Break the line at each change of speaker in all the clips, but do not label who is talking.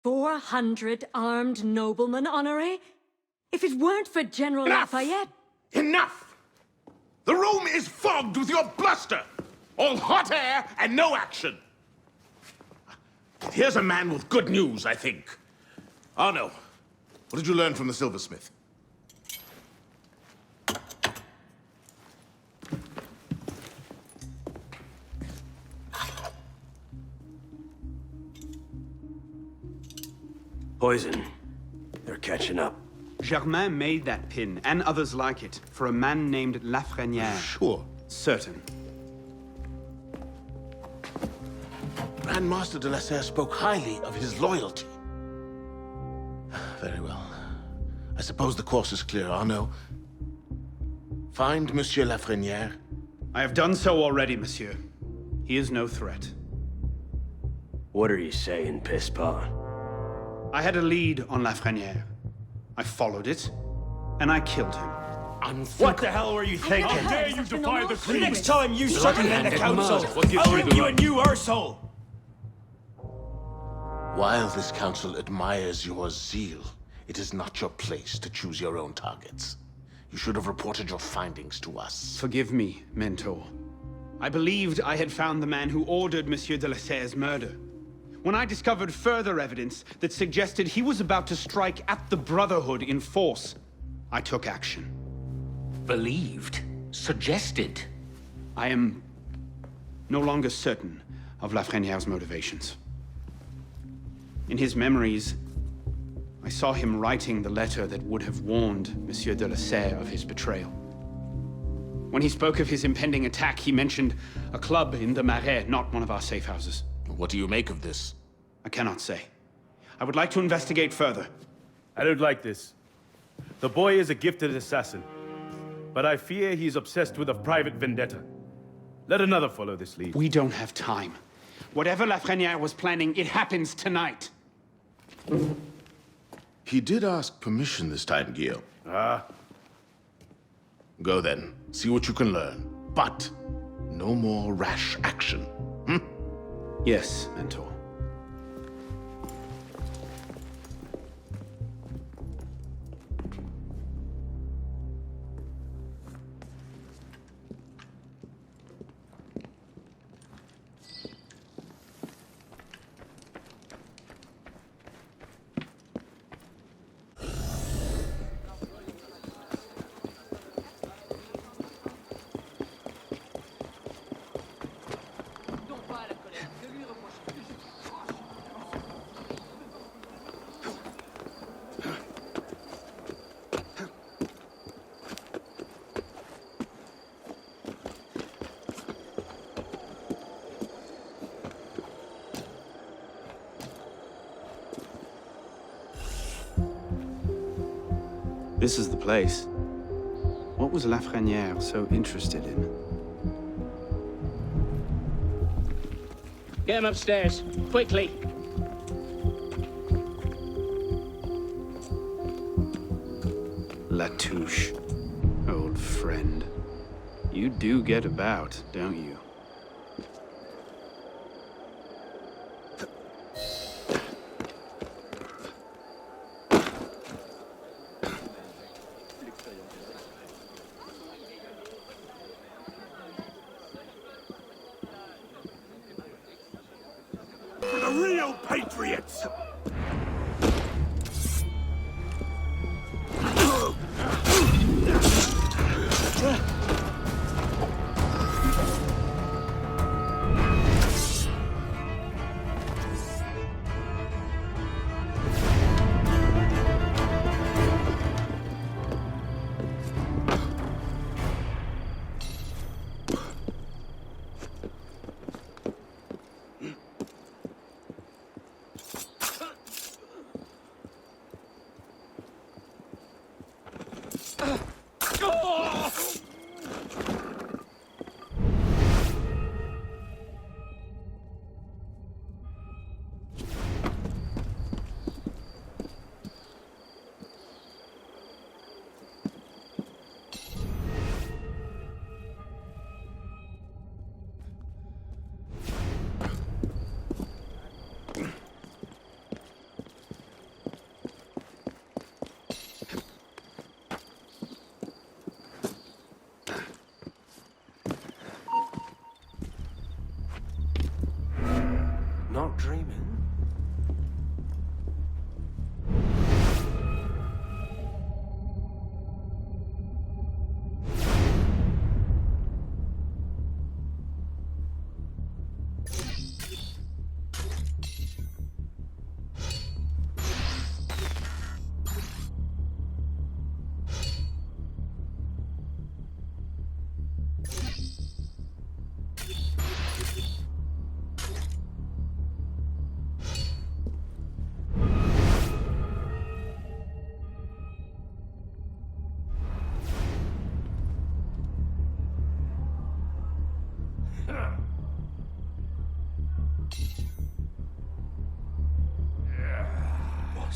400 armed noblemen, Honoré? If it weren't for General Lafayette...
Enough! The room is fogged with your bluster! All hot air and no action! Here's a man with good news, I think. Arno, what did you learn from the silversmith?
Poison. They're catching up.
Germain made that pin, and others like it, for a man named Lafreniere.
Sure.
Certain.
Grandmaster de la Serre spoke highly of his loyalty. Very well. I suppose the course is clear, Arno. Find Monsieur Lafreniere.
I have done so already, monsieur. He is no threat.
What are you saying, Pisspon?
I had a lead on Lafreniere. I followed it, and I killed him.
What the hell were you thinking?
How dare you defy the
The
Queen?
next time you circumvent the council, I'll ring you a new arsehole!
While this council admires your zeal, it is not your place to choose your own targets. You should have reported your findings to us.
Forgive me, Mentor. I believed I had found the man who ordered Monsieur de la Serre's murder. When I discovered further evidence that suggested he was about to strike at the Brotherhood in force, I took action.
Believed? Suggested?
I am no longer certain of Lafreniere's motivations. In his memories, I saw him writing the letter that would have warned Monsieur de la Serre of his betrayal. When he spoke of his impending attack, he mentioned a club in the Marais, not one of our safe houses.
What do you make of this?
I cannot say. I would like to investigate further.
I don't like this. The boy is a gifted assassin, but I fear he's obsessed with a private vendetta. Let another follow this lead.
We don't have time. Whatever Lafreniere was planning, it happens tonight.
He did ask permission this time, Guillaume.
Ah.
Go then. See what you can learn. But no more rash action.
Yes, Mentor. This is the place. What was Lafreniere so interested in?
Get him upstairs, quickly.
Latouche, old friend. You do get about, don't you?
For the real patriots!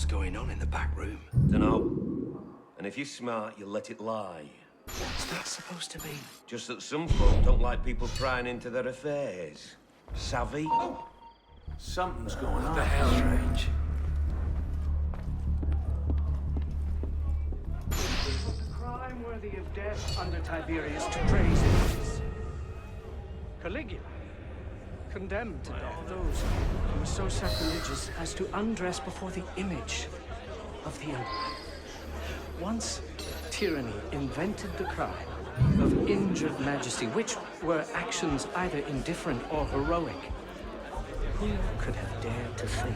What's going on in the back room?
Dunno. And if you're smart, you'll let it lie.
What's that supposed to mean?
Just that some folk don't like people prying into their affairs. Savvy?
Something's going on. The hell? Strange.
It was a crime worthy of death under Tiberius to praise Moses. Caligula condemned to death those who were so sacrilegious as to undress before the image of the emperor. Once, tyranny invented the crime of injured majesty, which were actions either indifferent or heroic. Who could have dared to think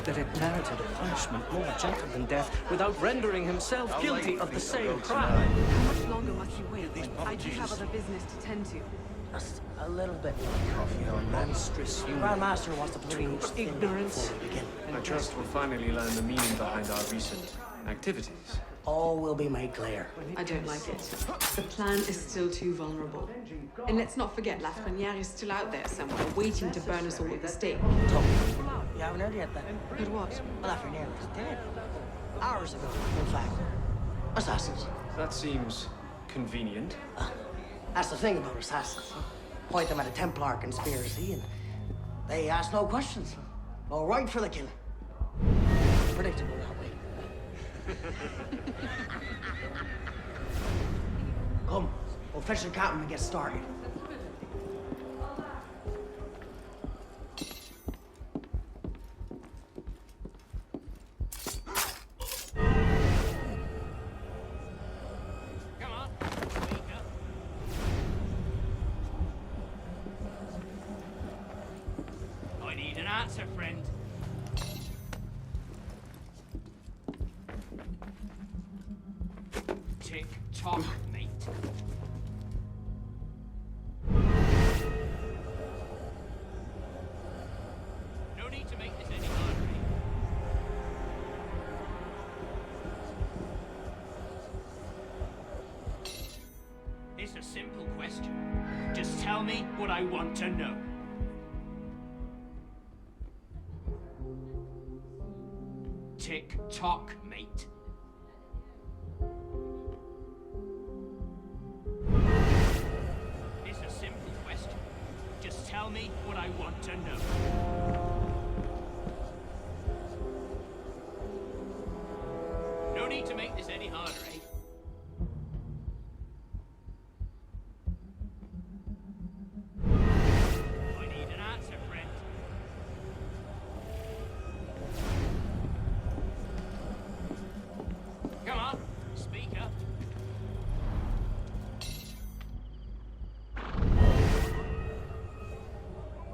that it merited a punishment more gentle than death without rendering himself guilty of the same crime?
How much longer must you wait? I do have other business to tend to.
Just a little bit.
Coffee on monstrous
The Grand Master wants to between
ignorance.
I trust we'll finally learn the meaning behind our recent activities.
All will be made clear.
I don't like it. The plan is still too vulnerable. And let's not forget, Lafreniere is still out there somewhere, waiting to burn us all at the stake.
So, you haven't heard yet then?
But what?
Lafreniere is dead. Hours ago, in fact. Assassins.
That seems convenient.
That's the thing about assassins. Point them at a Templar conspiracy and they ask no questions. Go right for the kill. Predictable that way. Come, we'll fetch the captain and get started.
I need an answer, friend. Tick-tock, mate. No need to make this any harder. It's a simple question. Just tell me what I want to know. Tick-tock, mate. It's a simple question. Just tell me what I want to know. No need to make this any harder, eh? I need an answer, friend. Come on, speak up.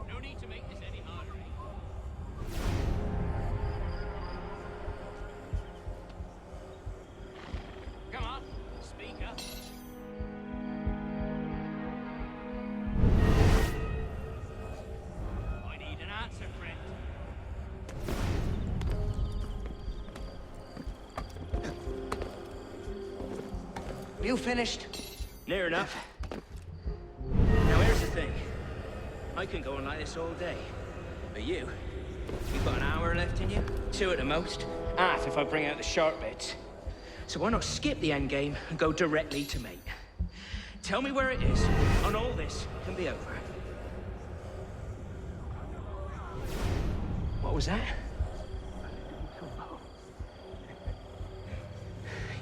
No need to make this any harder, eh? Come on, speak up. I need an answer, friend.
You finished?
Near enough. Now here's the thing. I can go on like this all day. But you've got an hour left in you? 2 at the most. Half if I bring out the sharp bits. So why not skip the end game and go directly to mate? Tell me where it is, and all this can be over. What was that?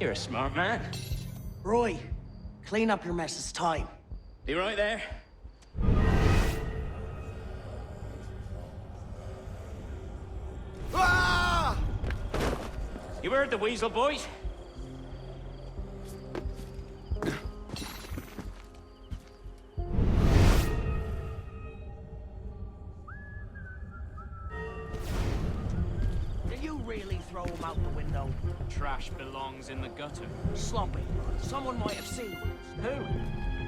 You're a smart man.
Roy, clean up your mess. It's time.
Be right there.
Ah!
You heard the weasel, boys?
Did you really throw him out the window?
Trash belongs in the gutter.
Sloppy. Someone might have seen.
Who?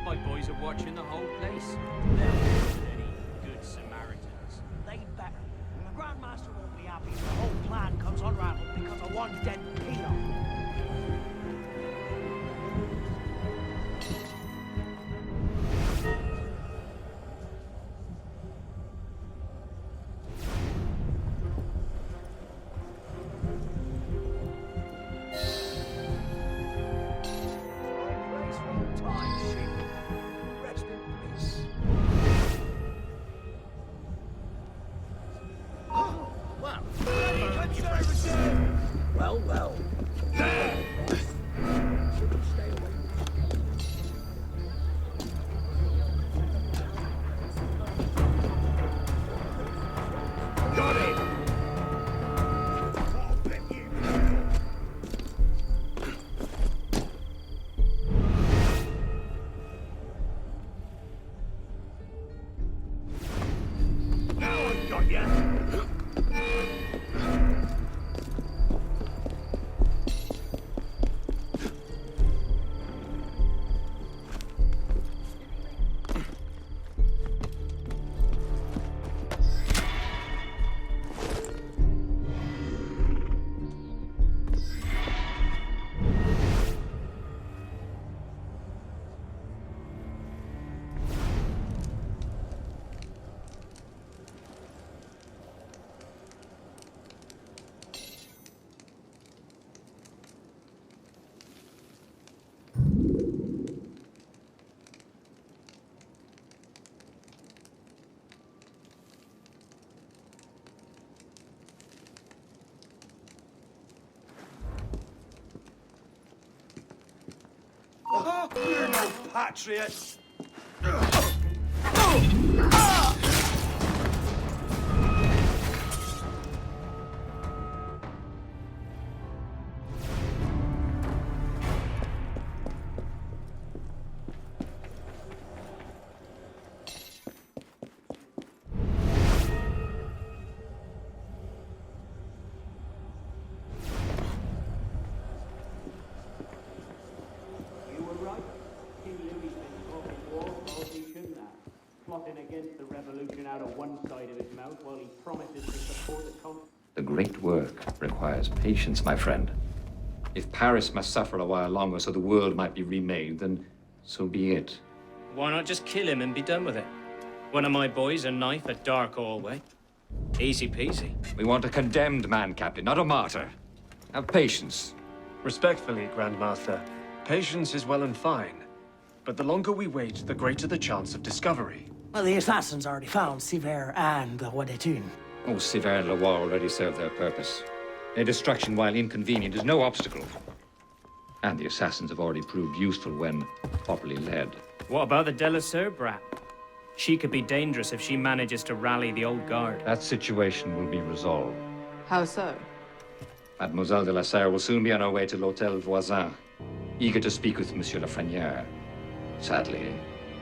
My boys are watching the whole place. They're any good Samaritans.
They'd better. The Grand Master won't be happy if the whole plan comes unraveled because of one dead peanut.
We're no patriots.
Against the revolution out of one side of his mouth while he promises to support the country.
The great work requires patience, my friend. If Paris must suffer a while longer so the world might be remade, then so be it.
Why not just kill him and be done with it? One of my boys, a knife, a dark hallway. Easy peasy.
We want a condemned man, Captain, not a martyr. Have patience.
Respectfully, Grandmaster, patience is well and fine. But the longer we wait, the greater the chance of discovery.
Well, the assassins already found Siver and the Roi d'Etune.
Oh, Siver and Leroy already served their purpose. Their destruction, while inconvenient, is no obstacle. And the assassins have already proved useful when properly led.
What about the Delasser brat? She could be dangerous if she manages to rally the old guard.
That situation will be resolved.
How so?
Mademoiselle de la Serre will soon be on her way to l'Hôtel Voisin, eager to speak with Monsieur Lafrenière. Sadly,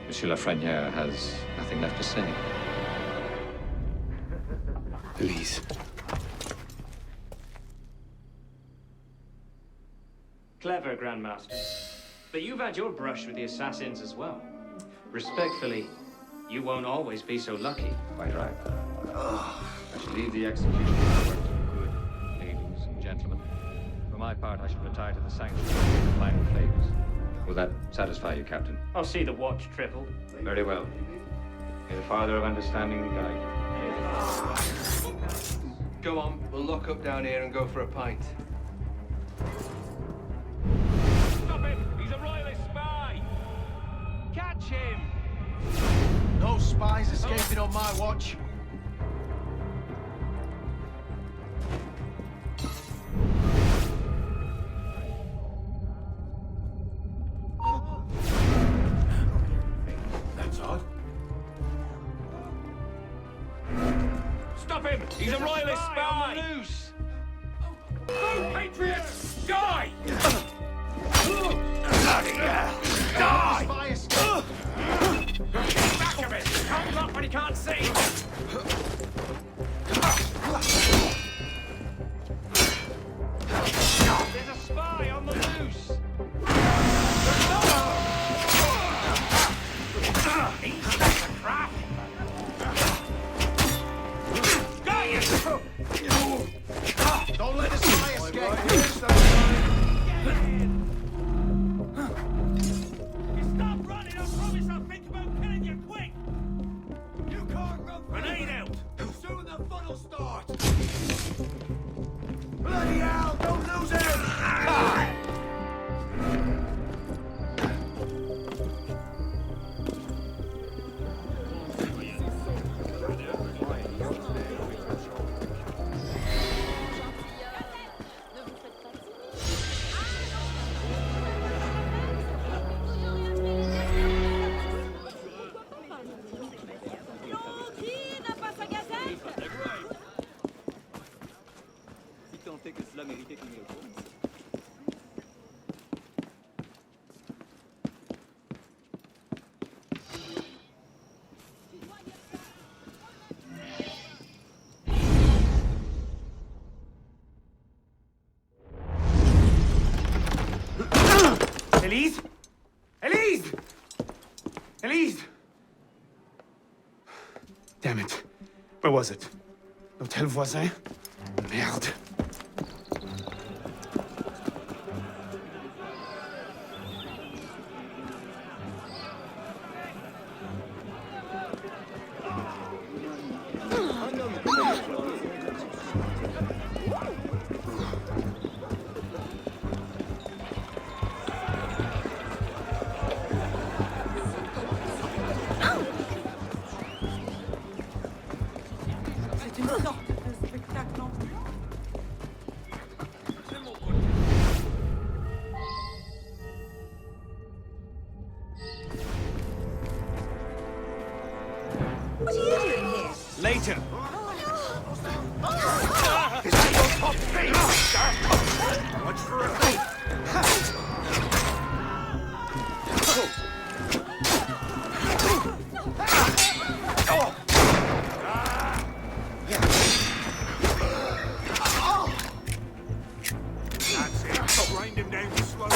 Monsieur Lafrenière has nothing left to say.
Elise.
Clever, Grandmaster. But you've had your brush with the assassins as well. Respectfully, you won't always be so lucky.
Quite right. I shall leave the execution of the work to you good, ladies and gentlemen. For my part, I shall retire to the sanctuary for the final phase. Will that satisfy you, Captain?
I'll see the watch tripled.
Very well. May the Father of Understanding guide you.
Go on, we'll lock up down here and go for a pint.
Stop him! He's a royalist spy! Catch him!
No spies escaping on my watch.
That's odd. Stop him! He's a royalist spy! On the loose! Go, Patriots! Die! Bloody hell! Die! Back of it! Comes up when he can't see! There's a spy on the loose! He's just a trap! Got you!
Don't let the spy escape!
Stop running! I promise I'll think about killing you quick! You can't run! Grenade out! Soon the fun will start!
Bloody hell! Don't lose him!
Elise? Elise! Elise! Damn it. Where was it? L'Hôtel Voisin? Merde.
later! Is that your top speed? Watch for a thing! That's it. Grind him down slowly.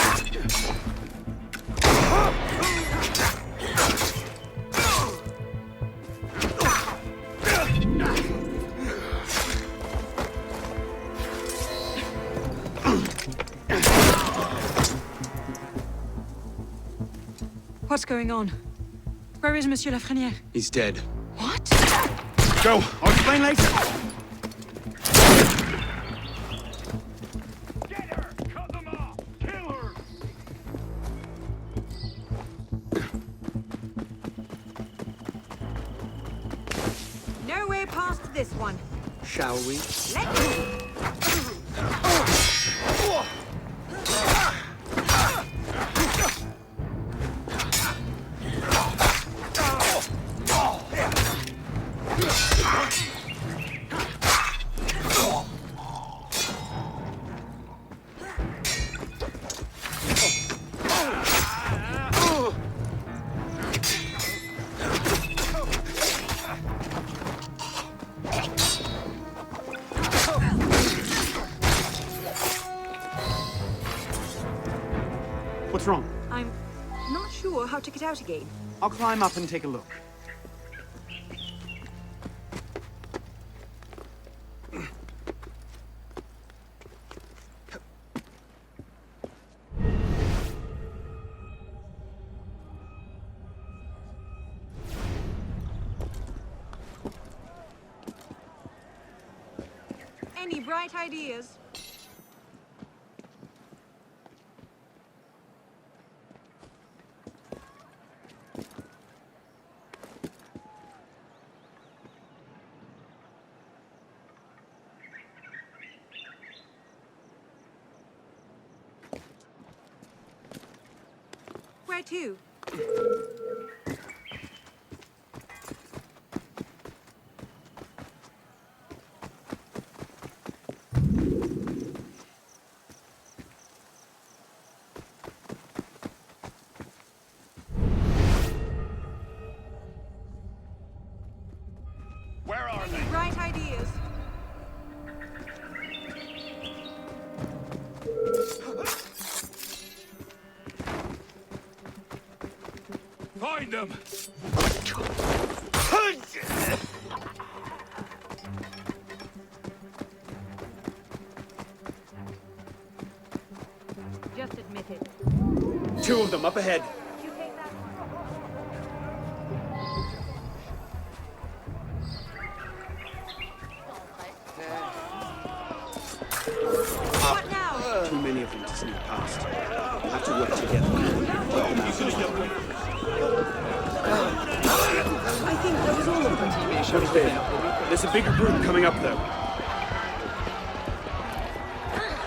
What's going on? Where is Monsieur Lafrenière?
He's dead.
What?
Go! I'll explain later!
Get her! Cut them off! Kill her!
No way past this one.
Shall we?
Let's go.
What's wrong?
I'm not sure how to get out again.
I'll climb up and take a look.
Any bright ideas? Where to?
Where are they?
Any bright ideas?
Find them!
Just admit it.
Two of them up ahead.
What now?
Too many of them to sneak past. We'll have to work together.
I think that was all of them.
What's there? There's a bigger group coming up, though.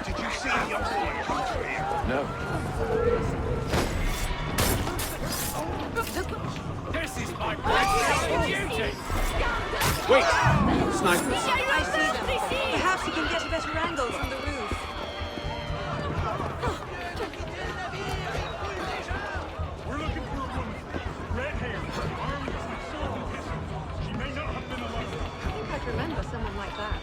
Did you see your boy come through here?
No.
This is my precious duty!
Wait! Snipers.
I see them. Perhaps you can get a better angle from the roof.
We're looking for a woman. Red hair, armed with sword and pistol. She may not have been alone.
I think I remember someone like that.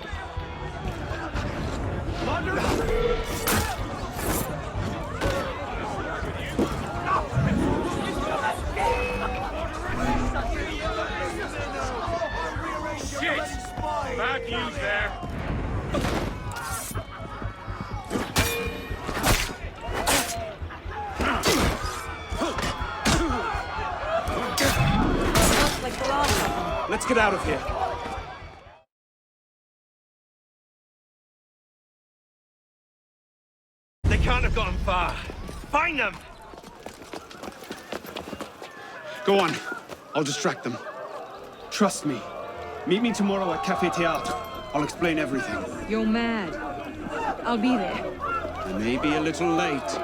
Shit! Bad news there.
Like the last one.
Let's get out of here.
They can't have gone far. Find them!
Go on. I'll distract them. Trust me. Meet me tomorrow at Café Théâtre. I'll explain everything.
You're mad. I'll be there.
I may be a little late.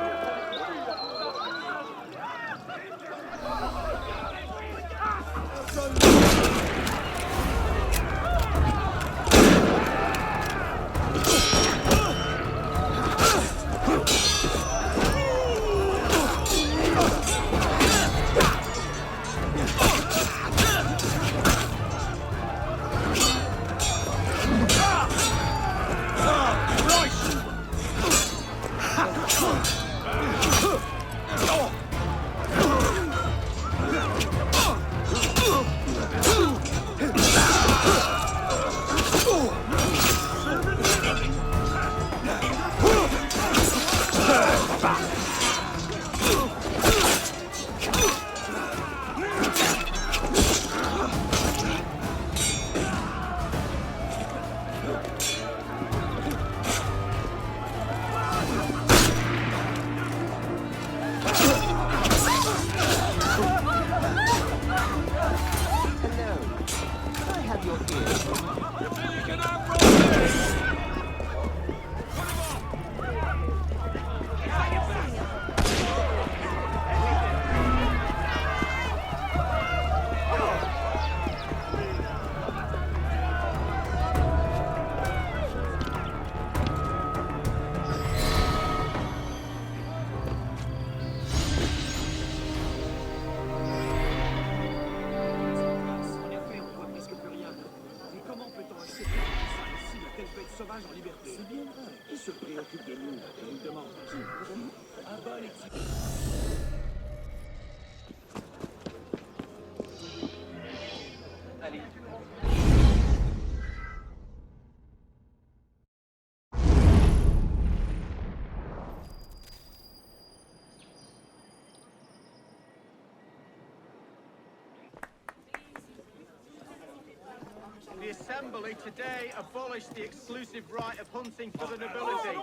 The Assembly today abolished the exclusive right of hunting for the nobility.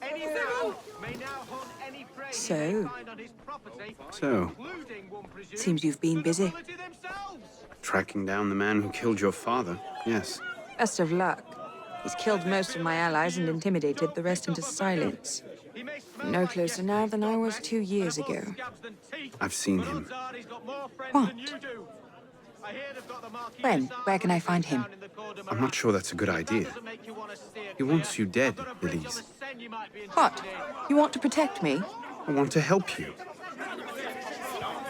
Any man may now hunt any prey he may find on his property, including one presumed
Seems you've been busy.
nobility themselves.
Tracking down the man who killed your father, yes.
Best of luck. He's killed most of my allies and intimidated the rest into silence. No closer now than I was 2 years ago.
I've seen him.
What? When? Where can I find him?
I'm not sure that's a good idea. He wants you dead, Elise.
What? You want to protect me?
I want to help you.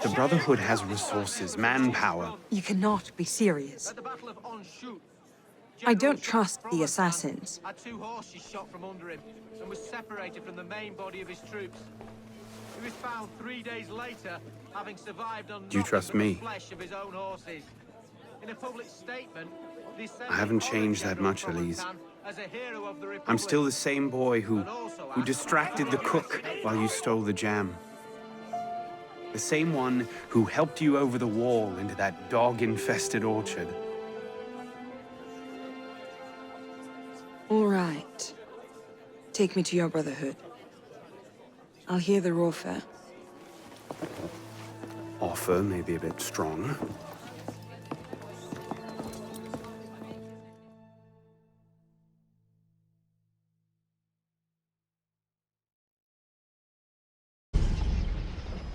The Brotherhood has resources, manpower.
You cannot be serious. I don't trust the assassins.
Had 2 horses shot from under him and was separated from the main body of his troops. He was found 3 days later, having survived on
Do you trust me?
the flesh of his own horses. In a public statement,
I haven't changed that much, Elise. I'm still the same boy who distracted the cook while you stole the jam. The same one who helped you over the wall into that dog-infested orchard.
All right. Take me to your Brotherhood. I'll hear their offer.
Offer may be a bit strong.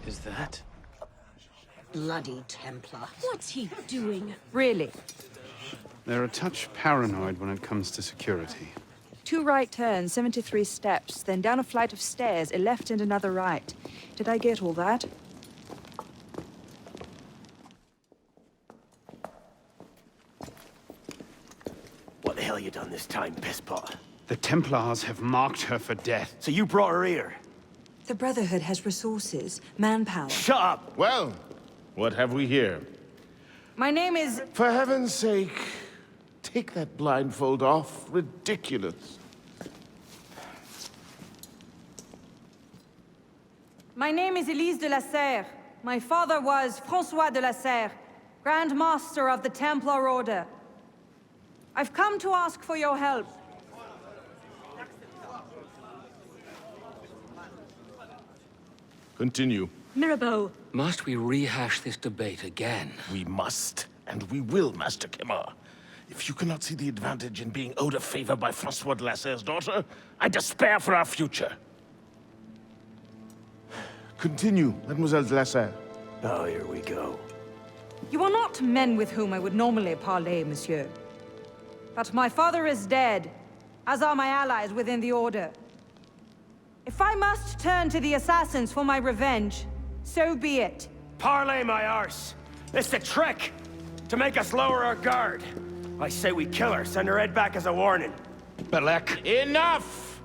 Is that?
Bloody Templar.
What's he doing?
Really?
They're a touch paranoid when it comes to security.
2 right turns, 73 steps, then down a flight of stairs, a left and another right. Did I get all that?
What the hell you done this time, pisspot?
The Templars have marked her for death.
So you brought her here?
The Brotherhood has resources, manpower.
Shut up!
Well, what have we here?
My name is...
For heaven's sake, take that blindfold off. Ridiculous.
My name is Elise de la Serre. My father was François de la Serre, Grand Master of the Templar Order. I've come to ask for your help.
Continue.
Mirabeau. Must we rehash this debate again?
We must, and we will, Master Kemar. If you cannot see the advantage in being owed a favor by François de la Serre's daughter, I despair for our future. Continue, Mademoiselle de la Serre.
Oh, here we go.
You are not men with whom I would normally parley, monsieur. But my father is dead, as are my allies within the Order. If I must turn to the assassins for my revenge, so be it.
Parley, my arse!
It's a trick! To make us lower our guard. I say we kill her, send her head back as a warning.
Belek. Enough!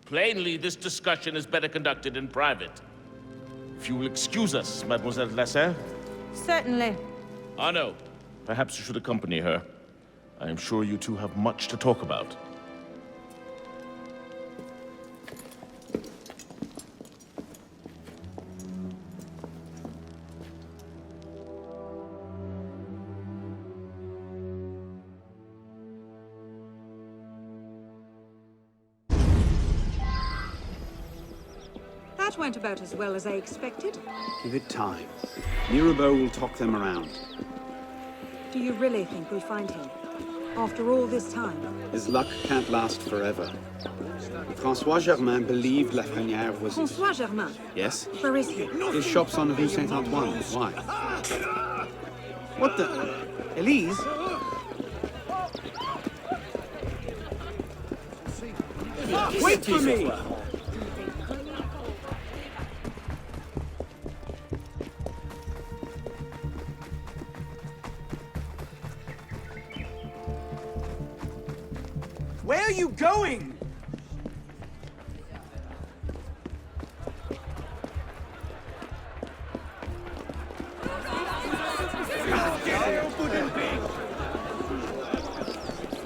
Plainly, this discussion is better conducted in private. If you will excuse us, Mademoiselle Lasser.
Certainly.
Arno, perhaps you should accompany her. I am sure you two have much to talk about.
That went about as well as I expected.
Give it time. Mirabeau will talk them around.
Do you really think we'll find him? After all this time?
His luck can't last forever. François Germain believed Lafrenière was...
François Germain?
Yes?
Where is he?
His shop's on Rue Saint-Antoine. Why? What the... Elise?
Wait for me! Where are you going?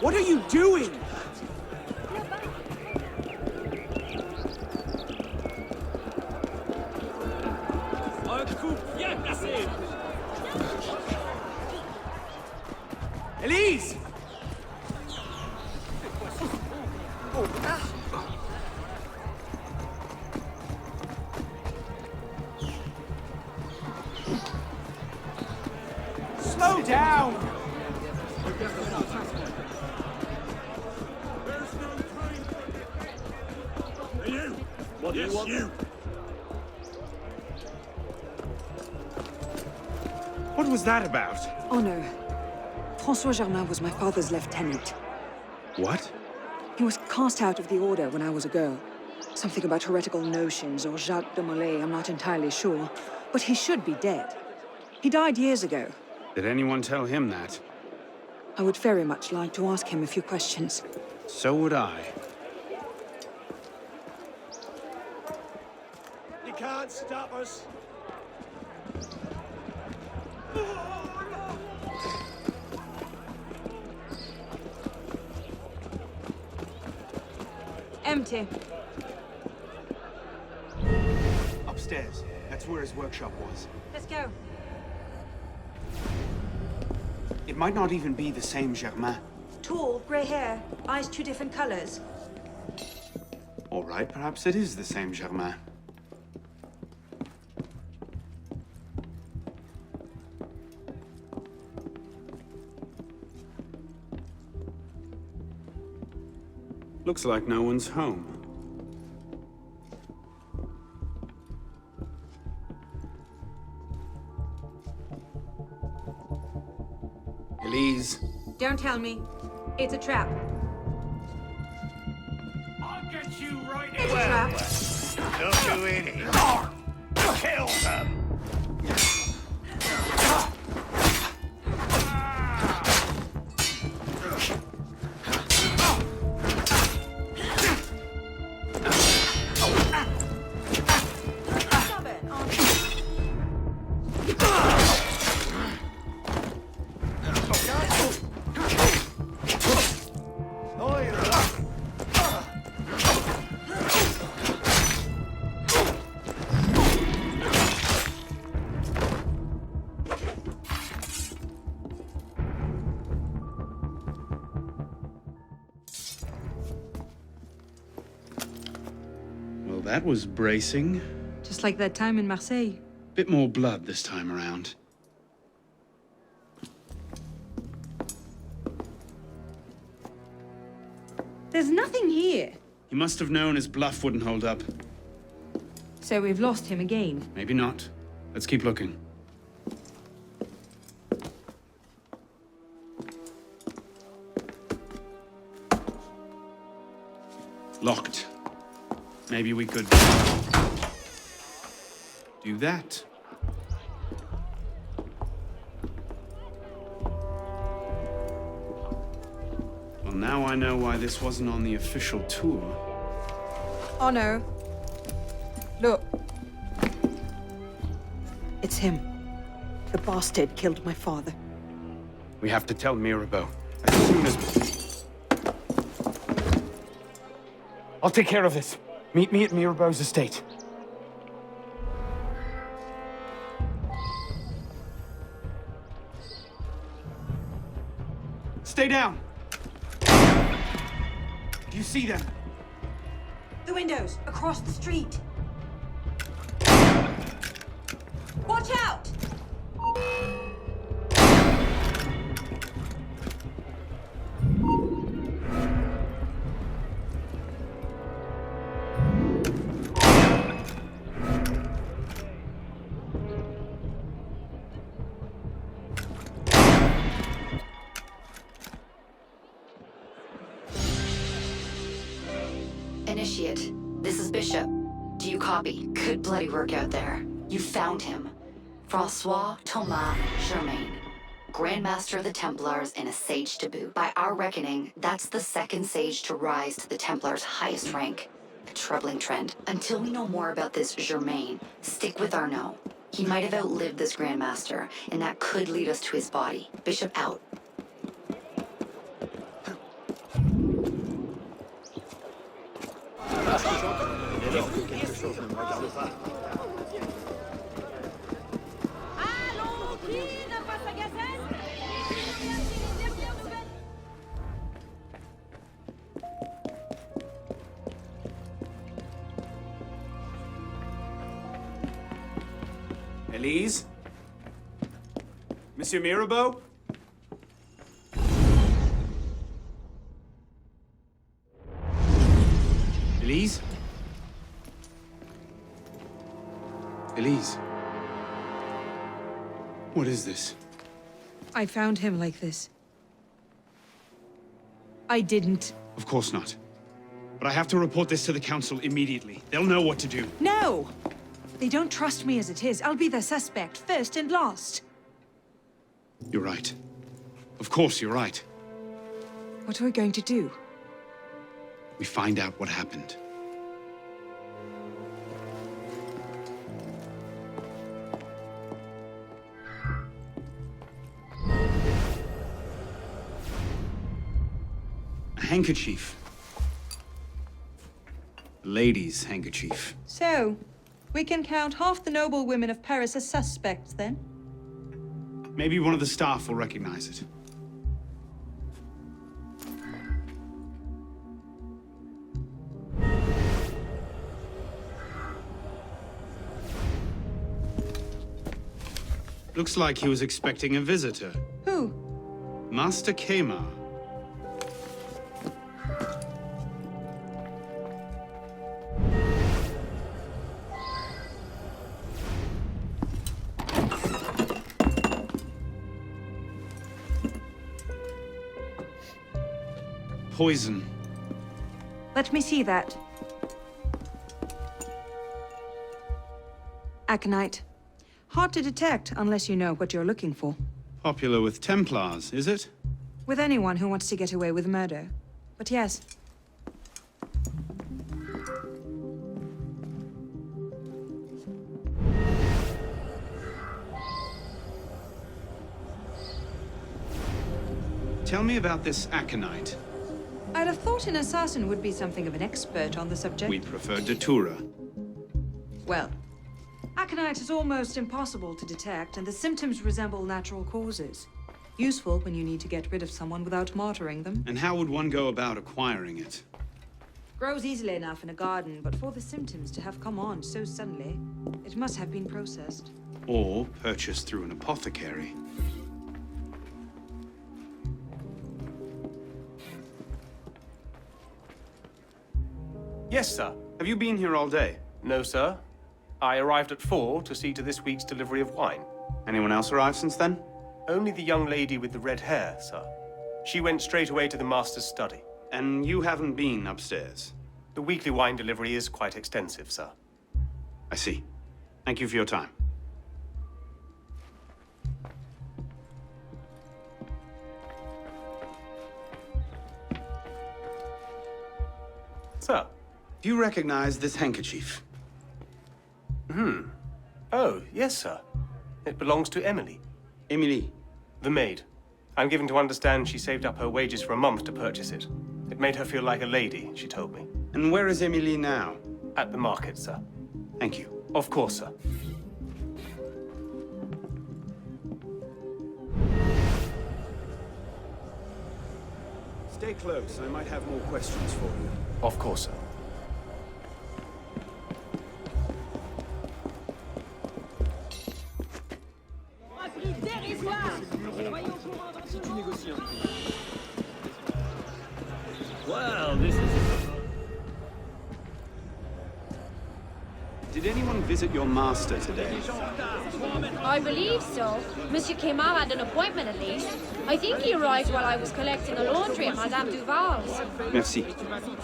What are you doing? Elise! Slow down!
Hey, you! What do you want? You!
What was that about?
Oh no. François Germain was my father's lieutenant.
What?
He was cast out of the order when I was a girl. Something about heretical notions or Jacques de Molay, I'm not entirely sure. But he should be dead. He died years ago.
Did anyone tell him that?
I would very much like to ask him a few questions.
So would I.
You can't stop us.
Empty.
Upstairs. That's where his workshop was.
Let's go.
It might not even be the same Germain.
Tall, grey hair, eyes two different colors.
All right, perhaps it is the same Germain. Looks like no one's home. Elise.
Don't tell me. It's a trap.
I'll get you right in.
It's a trap.
Don't do any. Kill them!
Well, that was bracing.
Just like that time in Marseille.
Bit more blood this time around.
There's nothing here.
He must have known his bluff wouldn't hold up.
So we've lost him again.
Maybe not. Let's keep looking. Locked. Maybe we could... do that. now I know why this wasn't on the official tour.
Oh no. Look. It's him. The bastard killed my father.
We have to tell Mirabeau as soon as... I'll take care of this. Meet me at Mirabeau's estate. Stay down! Do you see them?
The windows, across the street. Watch out!
Initiate, this is Bishop. Do you copy? Good bloody work out there. You found him. Francois Thomas Germain, Grandmaster of the Templars and a Sage to boot. By our reckoning, that's the second Sage to rise to the Templars' highest rank. A troubling trend. Until we know more about this Germain, stick with Arnaud. He might have outlived this Grandmaster, and that could lead us to his body. Bishop out.
Elise? Monsieur Mirabeau? Elise? Elise? What is this?
I found him like this. I didn't.
Of course not. But I have to report this to the council immediately. They'll know what to do.
No! They don't trust me as it is. I'll be their suspect, first and last.
You're right. Of course you're right.
What are we going to do?
We find out what happened. A handkerchief. A lady's handkerchief.
So, we can count half the noble women of Paris as suspects, then?
Maybe one of the staff will recognize it. Looks like he was expecting a visitor.
Who?
Master Kemar. Poison.
Let me see that. Aconite. Hard to detect unless you know what you're looking for.
Popular with Templars, is it?
With anyone who wants to get away with murder. But yes.
Tell me about this aconite.
I'd have thought an assassin would be something of an expert on the subject.
We prefer Datura.
Well,
Aconite is almost impossible to detect, and the symptoms resemble natural causes. Useful when you need to get rid of someone without martyring them.
And how would one go about acquiring it?
Grows easily enough in a garden, but for the symptoms to have come on so suddenly, it must have been processed.
Or purchased through an apothecary.
Yes, sir.
Have you been here all day?
No, sir. I arrived at 4 to see to this week's delivery of wine.
Anyone else arrived since then?
Only the young lady with the red hair, sir. She went straight away to the master's study.
And you haven't been upstairs?
The weekly wine delivery is quite extensive, sir.
I see. Thank you for your time.
Sir?
Do you recognize this handkerchief?
Oh, yes, sir. It belongs to Emily.
Emily?
The maid. I'm given to understand she saved up her wages for a month to purchase it. It made her feel like a lady, she told me.
And where is Emily now?
At the market, sir.
Thank you.
Of course, sir.
Stay close. I might have more questions for you.
Of course, sir.
Well, this is...
Did anyone visit your master today?
I believe so. Monsieur Quemar had an appointment at least. I think he arrived while I was collecting the laundry at Madame Duval's.
Merci.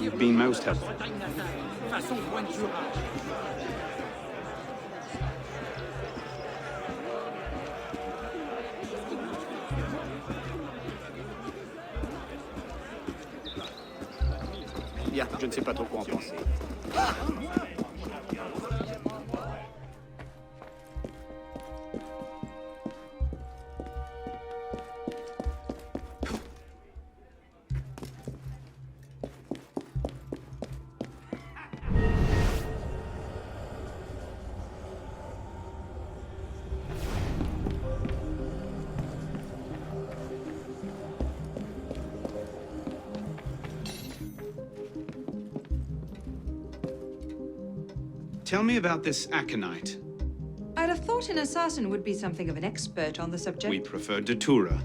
You've been most helpful.
Bien, je ne sais pas trop quoi en penser.
Tell me about this aconite.
I'd have thought an assassin would be something of an expert on the subject.
We prefer datura.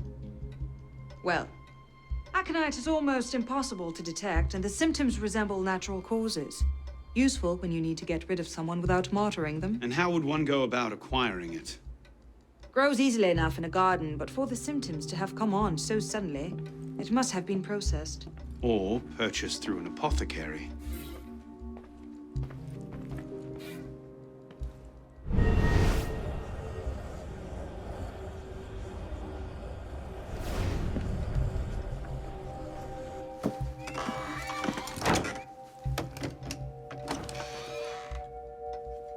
Well, aconite is almost impossible to detect, and the symptoms resemble natural causes. Useful when you need to get rid of someone without martyring them.
And how would one go about acquiring it?
Grows easily enough in a garden, but for the symptoms to have come on so suddenly, it must have been processed.
Or purchased through an apothecary.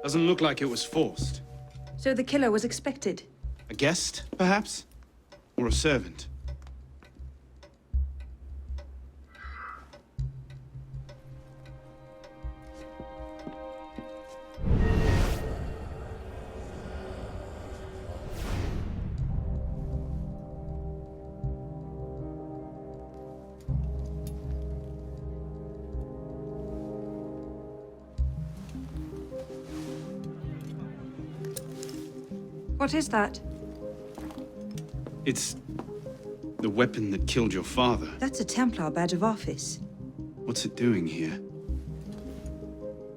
Doesn't look like it was forced.
So the killer was expected?
A guest, perhaps? Or a servant?
What is that?
It's the weapon that killed your father.
That's a Templar badge of office.
What's it doing here?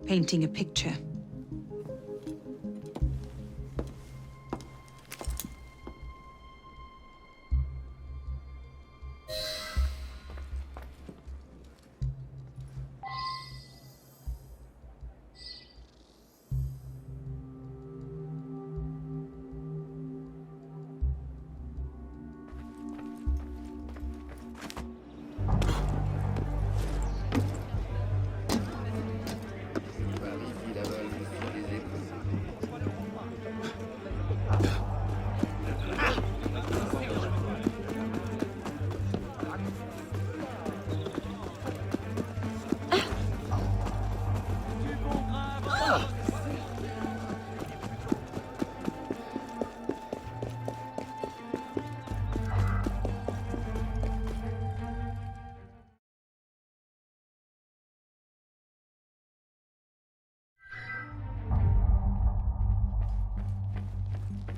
Painting a picture.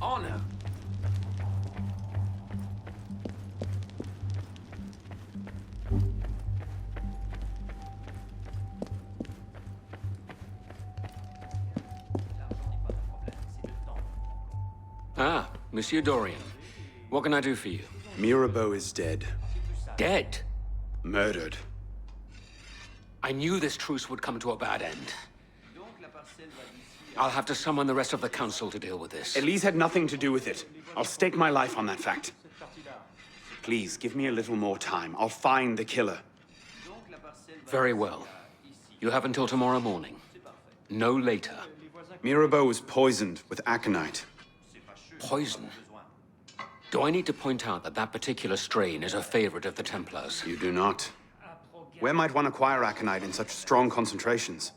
Honor.
Ah, Monsieur Dorian. What can I do for you?
Mirabeau is dead.
Dead?
Murdered.
I knew this truce would come to a bad end. I'll have to summon the rest of the council to deal with this.
Elise had nothing to do with it. I'll stake my life on that fact. Please, give me a little more time. I'll find the killer.
Very well. You have until tomorrow morning. No later.
Mirabeau was poisoned with aconite.
Poison? Do I need to point out that that particular strain is a favorite of the Templars?
You do not. Where might one acquire aconite in such strong concentrations?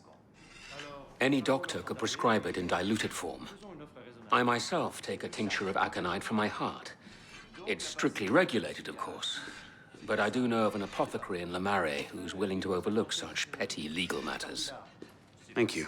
Any doctor could prescribe it in diluted form. I myself take a tincture of aconite for my heart. It's strictly regulated, of course. But I do know of an apothecary in Le Marais who's willing to overlook such petty legal matters.
Thank you.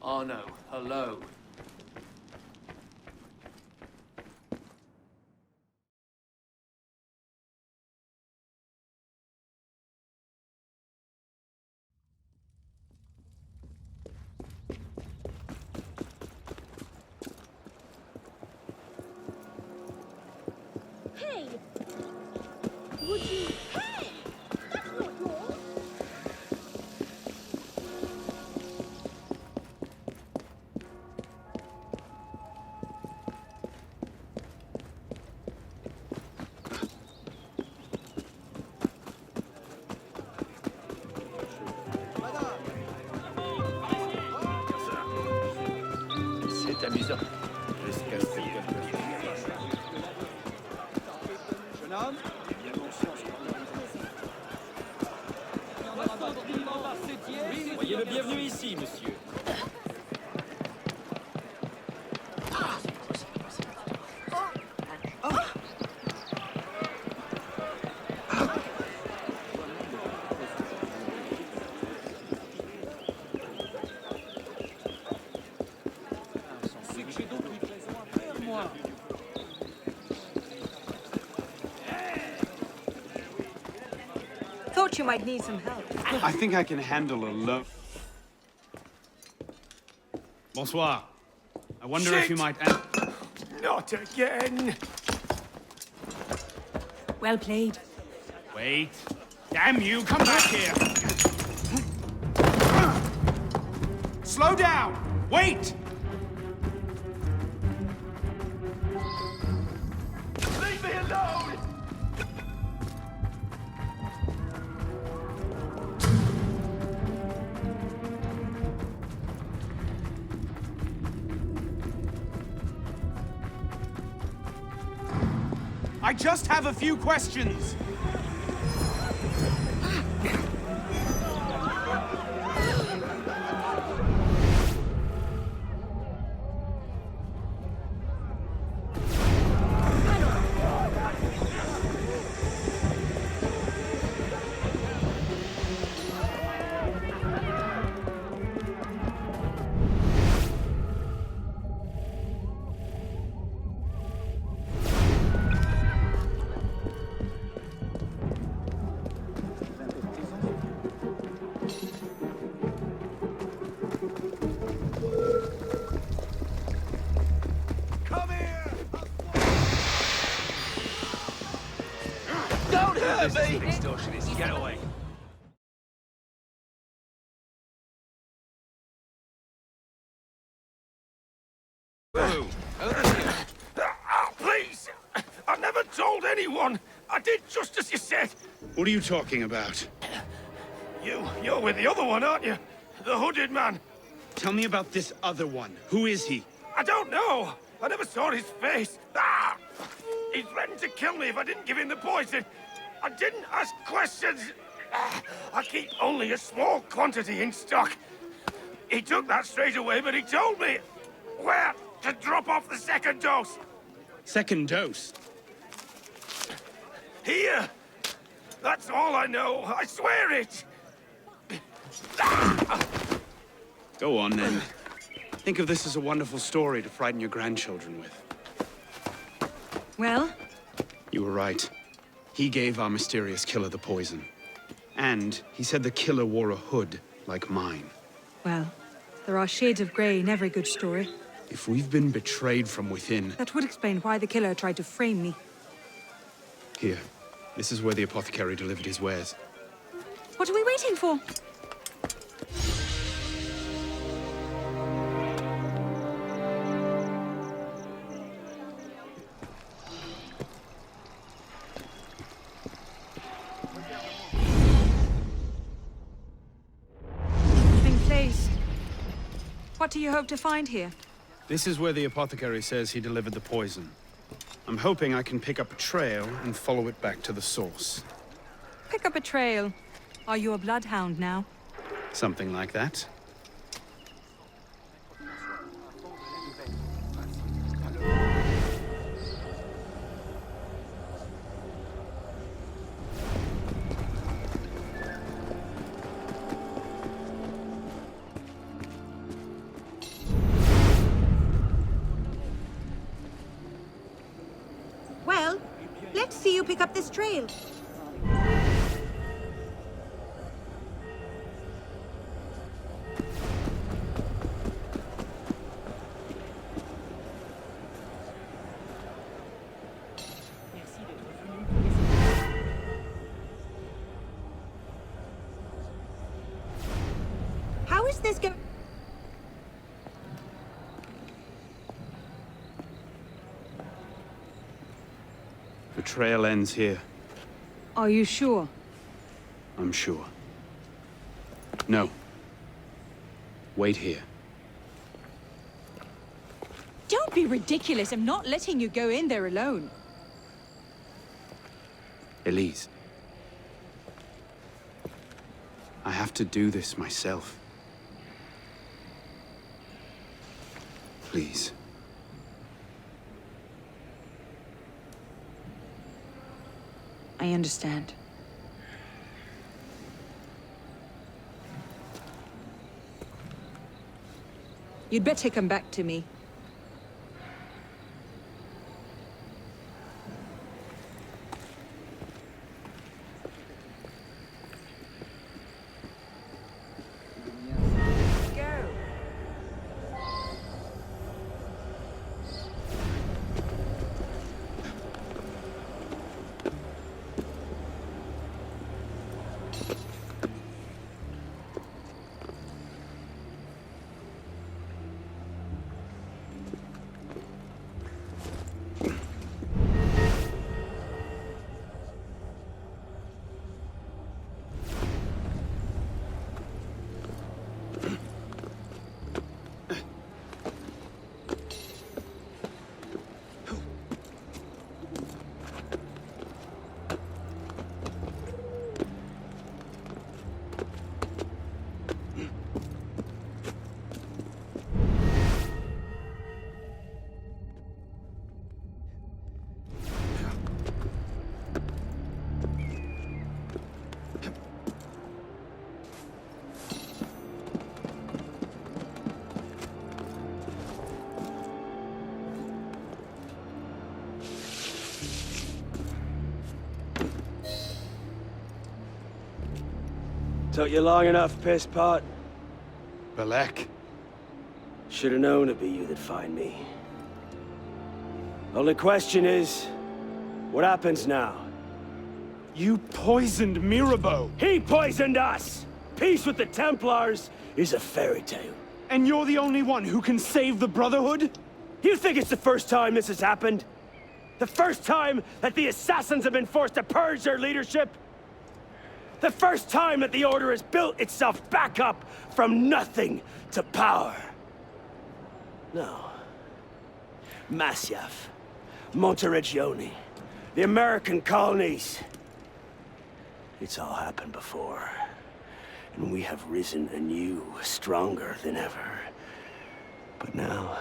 Arno, hello.
Hey! Would you... Hey! That's not yours!
C'est amusant.
Jeune homme, bien conscient.
Soyez le bienvenu ici, monsieur.
Thought you might need some help.
I think I can handle a low.
Bonsoir. I wonder
Shit!
if you might...
Not again!
Well played.
Wait. Damn you, come back here! Slow down! Wait!
Leave me alone!
I just have a few questions.
Don't hurt me!
Extortionist, get away.
Please! I never told anyone! I did just as you said!
What are you talking about?
You're with the other one, aren't you? The hooded man.
Tell me about this other one. Who is he?
I don't know! I never saw his face! Ah! He threatened to kill me if I didn't give him the poison! I didn't ask questions! Ah! I keep only a small quantity in stock! He took that straight away, but he told me where to drop off the second dose!
Second dose?
Here! That's all I know, I swear it!
Go on, then. Think of this as a wonderful story to frighten your grandchildren with.
Well?
You were right. He gave our mysterious killer the poison. And he said the killer wore a hood like mine.
Well, there are shades of grey in every good story.
If we've been betrayed from within...
That would explain why the killer tried to frame me.
Here. This is where the apothecary delivered his wares.
What are we waiting for? What do you hope to find here?
This is where the apothecary says he delivered the poison. I'm hoping I can pick up a trail and follow it back to the source.
Pick up a trail. Are you a bloodhound now?
Something like that.
Well, let's see you pick up this trail. How is this going?
The trail ends here.
Are you sure?
I'm sure. No. Wait here.
Don't be ridiculous. I'm not letting you go in there alone.
Elise. I have to do this myself. Please.
I understand.
You'd better come back to me.
Took you long enough, piss pot.
Balek.
Should have known it'd be you that'd find me. Only question is, what happens now?
You poisoned Mirabeau!
He poisoned us! Peace with the Templars is a fairy tale.
And you're the only one who can save the Brotherhood?
You think it's the first time this has happened? The first time that the Assassins have been forced to purge their leadership? The first time that the Order has built itself back up from nothing to power? No. Masyaf, Monteregione, the American colonies. It's all happened before. And we have risen anew, stronger than ever. But now,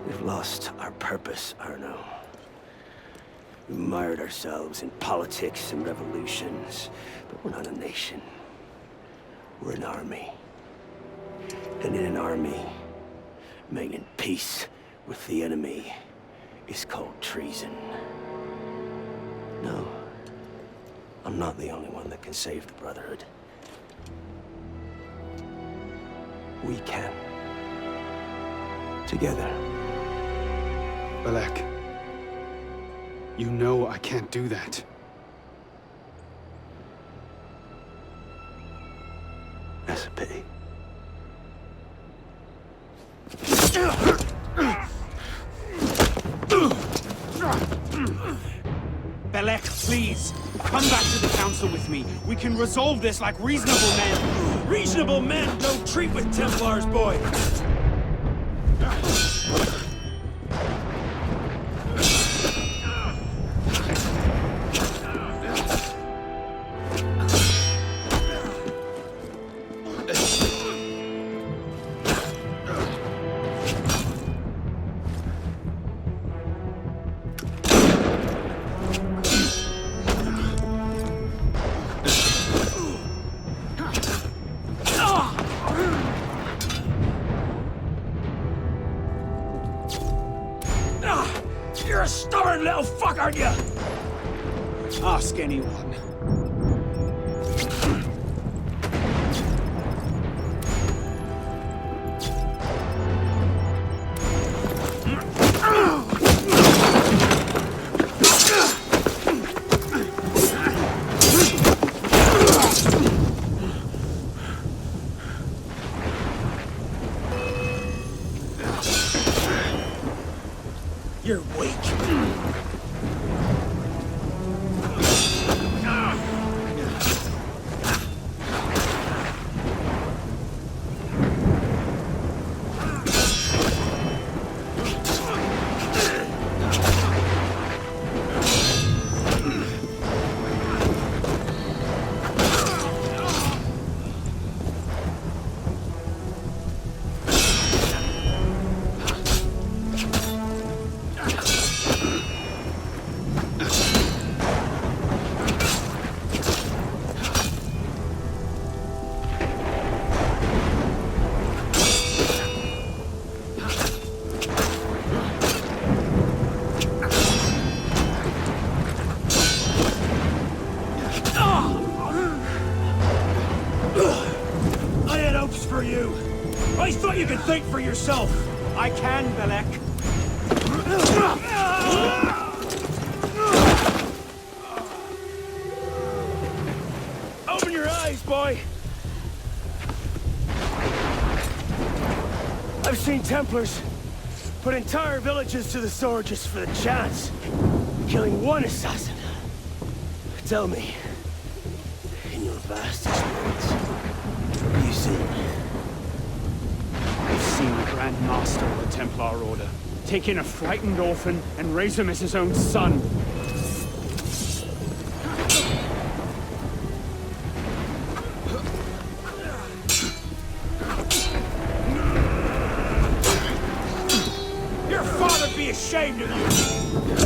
we've lost our purpose, Arno. We mired ourselves in politics and revolutions, but we're not a nation. We're an army. And in an army, making peace with the enemy is called treason. No, I'm not the only one that can save the Brotherhood. We can. Together.
Balek. You know I can't do that.
That's a pity.
Belek, please, come back to the council with me. We can resolve this like reasonable men.
Reasonable men don't treat with Templars, boy! You're a stubborn little fuck, aren't you?
Ask anyone.
You're weak. For you. I thought you could think for yourself.
I can, Belek.
Open your eyes, boy. I've seen Templars put entire villages to the sword just for the chance. Killing one assassin. Tell me, in your vast experience, what have you seen?
I've seen the Grand Master of the Templar Order take in a frightened orphan and raise him as his own son.
Your father'd be ashamed of you!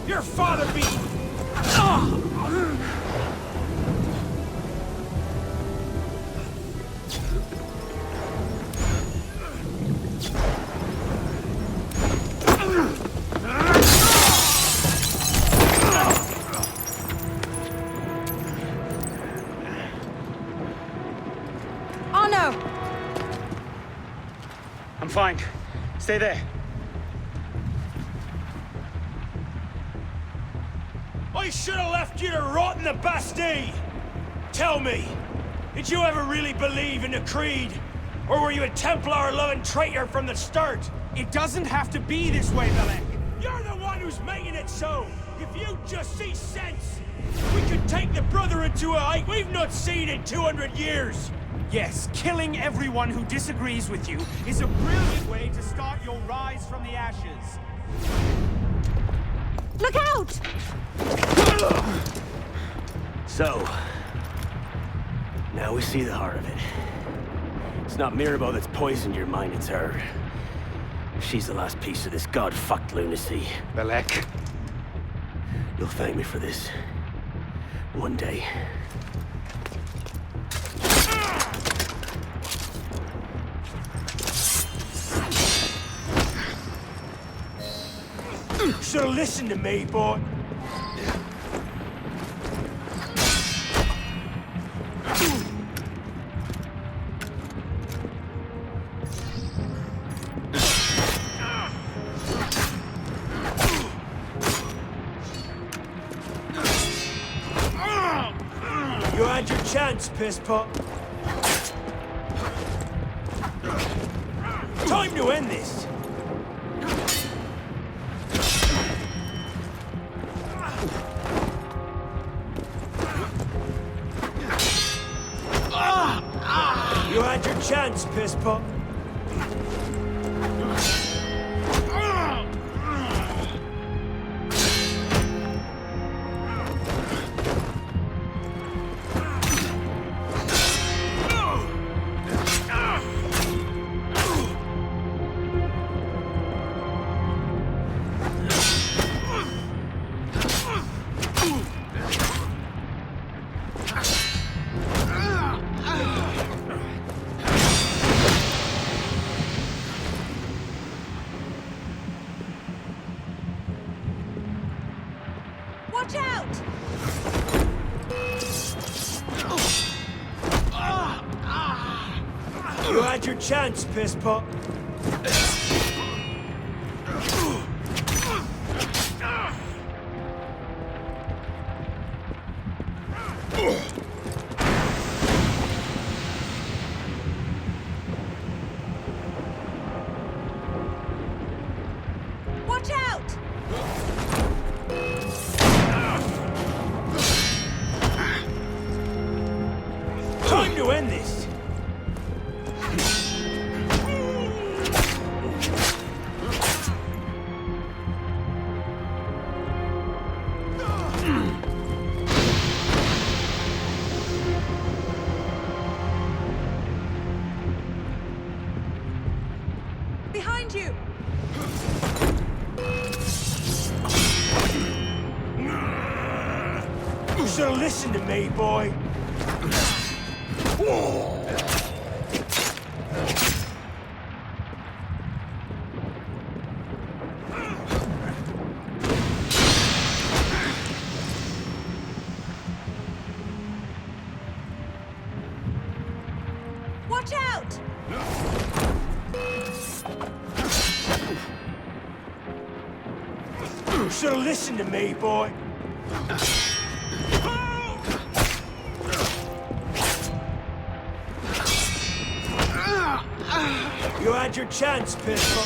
Your father be...
fine. Stay there.
I should have left you to rot in the Bastille! Tell me, did you ever really believe in the Creed? Or were you a Templar-loving traitor from the start?
It doesn't have to be this way, Belek.
You're the one who's making it so! If you just see sense, we could take the brother into a height we've not seen in 200 years!
Yes, killing everyone who disagrees with you is a brilliant way to start your rise from the ashes.
Look out!
So, now we see the heart of it. It's not Mirabelle that's poisoned your mind, it's her. She's the last piece of this god-fucked lunacy.
Belek.
You'll thank me for this. One day. Should've listened to me, boy. You had your chance, pisspot. Time to end this. You had your chance, pisspot.
Watch out!
You had your chance, pisspot.
Watch out!
Time to end this.
Behind you!
You should've listened to me, boy.
Watch out!
You should've listened to me, boy. You had your chance, pistol.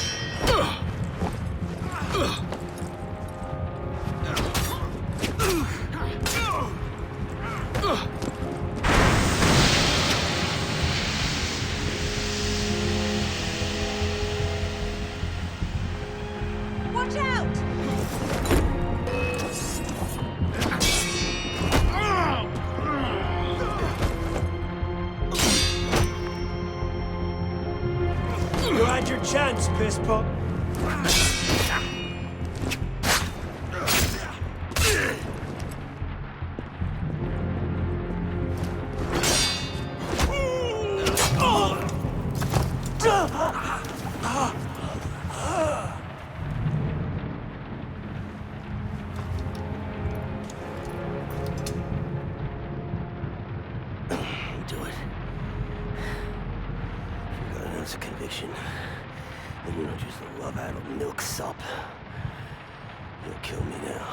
Watch out!
You had your chance, pisspot. Do it. You gotta announce a conviction. love-addled milksop. You'll kill me now.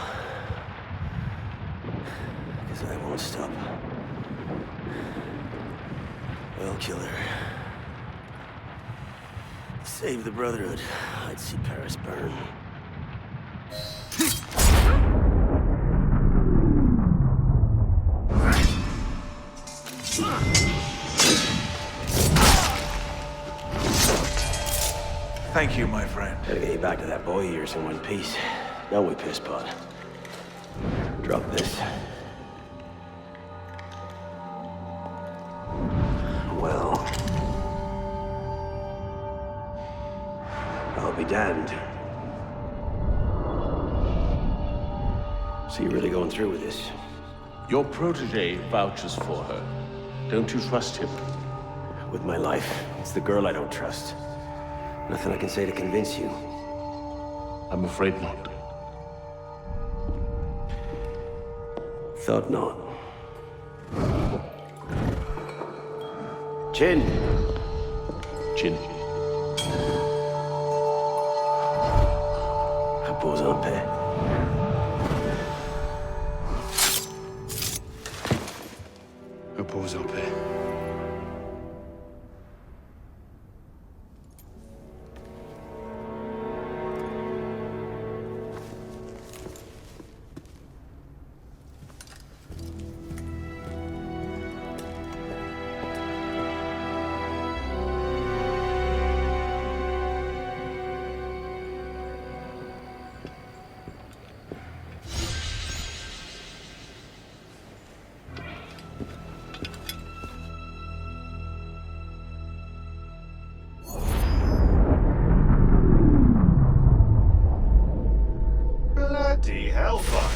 Because I won't stop. Well, killer. Save the Brotherhood. I'd see Paris burn.
Thank you, my friend.
Gotta get you back to that boy of yours in one piece. Don't we, pisspot? Drop this. Well... I'll be damned. So you're really going through with this?
Your protege vouches for her. Don't you trust him?
With my life. It's the girl I don't trust. Nothing I can say to convince you.
I'm afraid not.
Thought not. Chin.
Chin.
Repose en paix.
Repose en paix.
Bloody hellfire.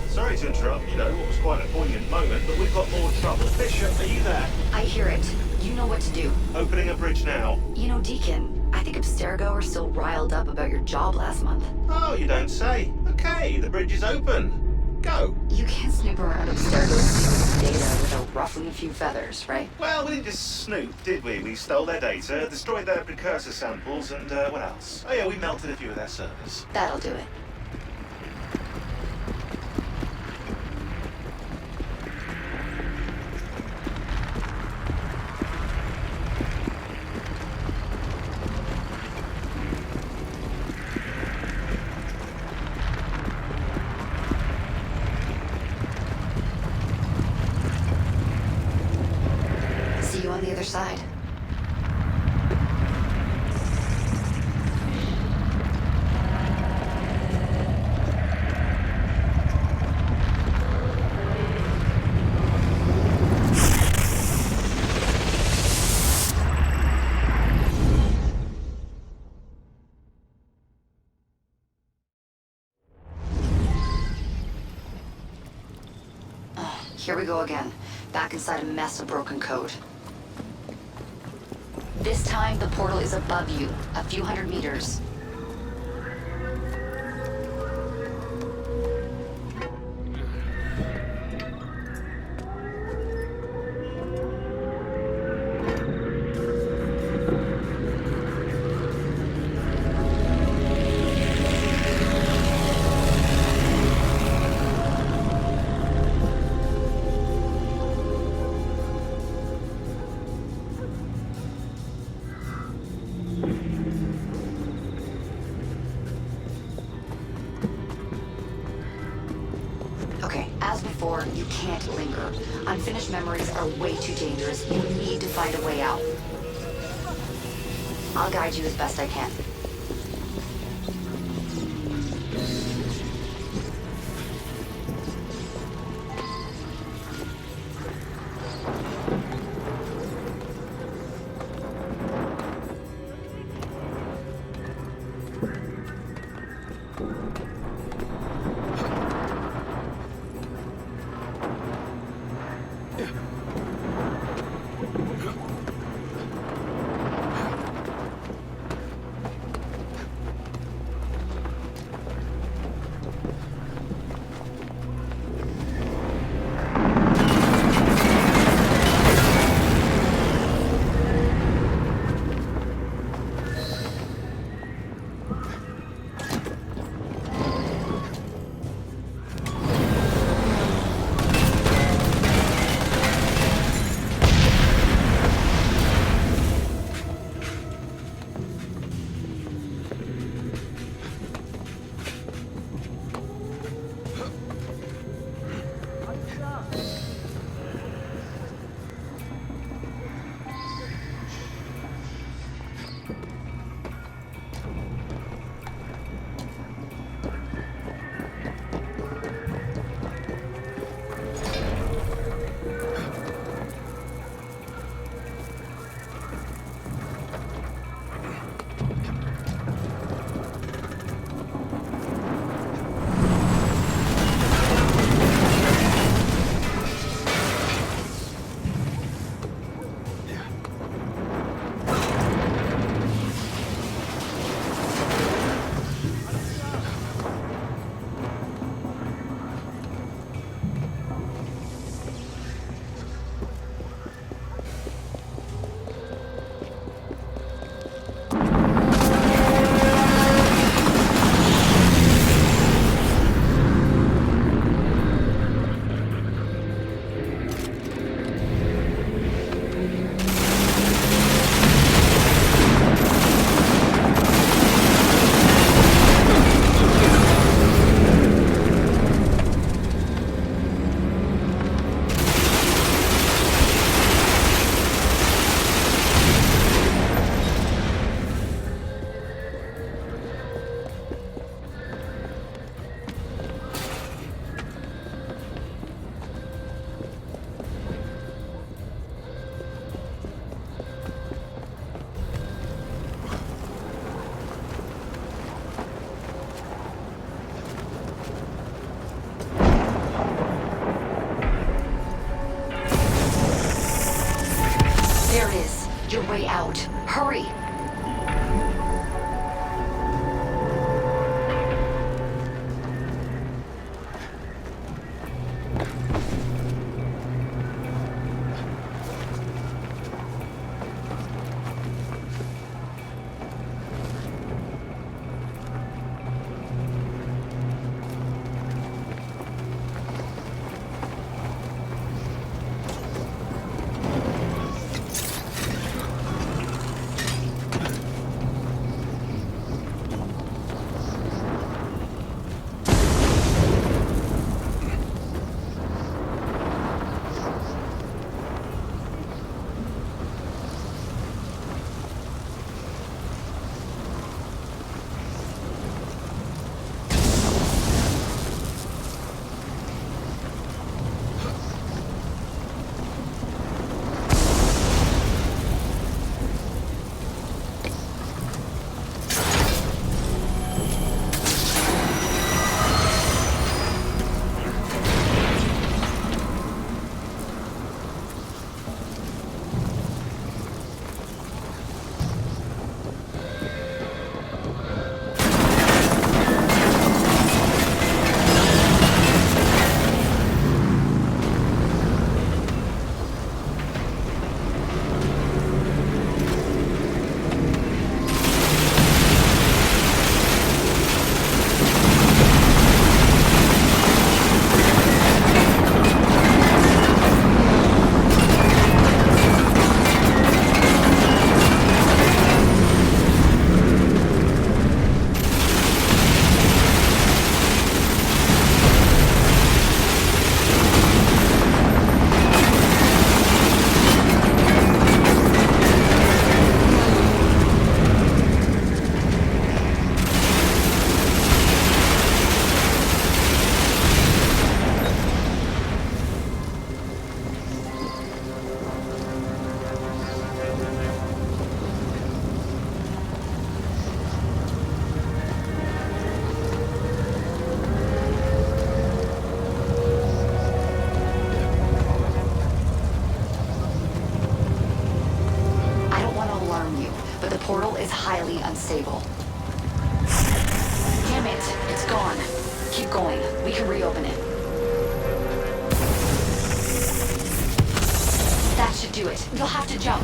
Sorry to interrupt, you know, what was quite a poignant moment, but we've got more trouble. Bishop, are you there?
I hear it. You know what to do.
Opening a bridge now.
You know, Deacon, I think Abstergo are still riled up about your job last month.
Oh, you don't say. Okay, the bridge is open. Go.
You can't snoop around Abstergo's data without ruffling a few feathers, right?
Well, we didn't just snoop, did we? We stole their data, destroyed their precursor samples, and what else? Oh yeah, we melted a few of their servers.
That'll do it. See you on the other side. Here we go again. Back inside a mess of broken code. This time, the portal is above you, a few hundred meters. Okay, as before, you can't linger. Unfinished memories are way too dangerous. You need to find a way out. I'll guide you as best I can. way out. Hurry! Highly unstable. Damn it, it's gone. Keep going. We can reopen it. That should do it. You'll have to jump.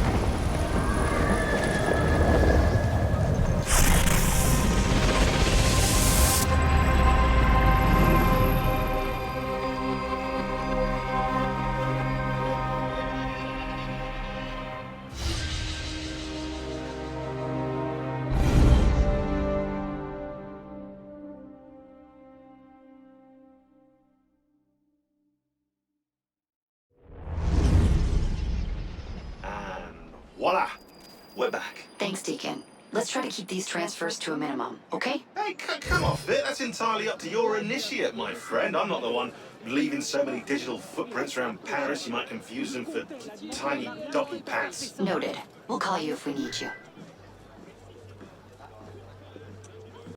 Voila! We're back.
Thanks, Deacon. Let's try to keep these transfers to a minimum, okay?
Hey, come off it. That's entirely up to your initiate, my friend. I'm not the one leaving so many digital footprints around Paris you might confuse them for tiny doggy pats.
Noted. We'll call you if we need you.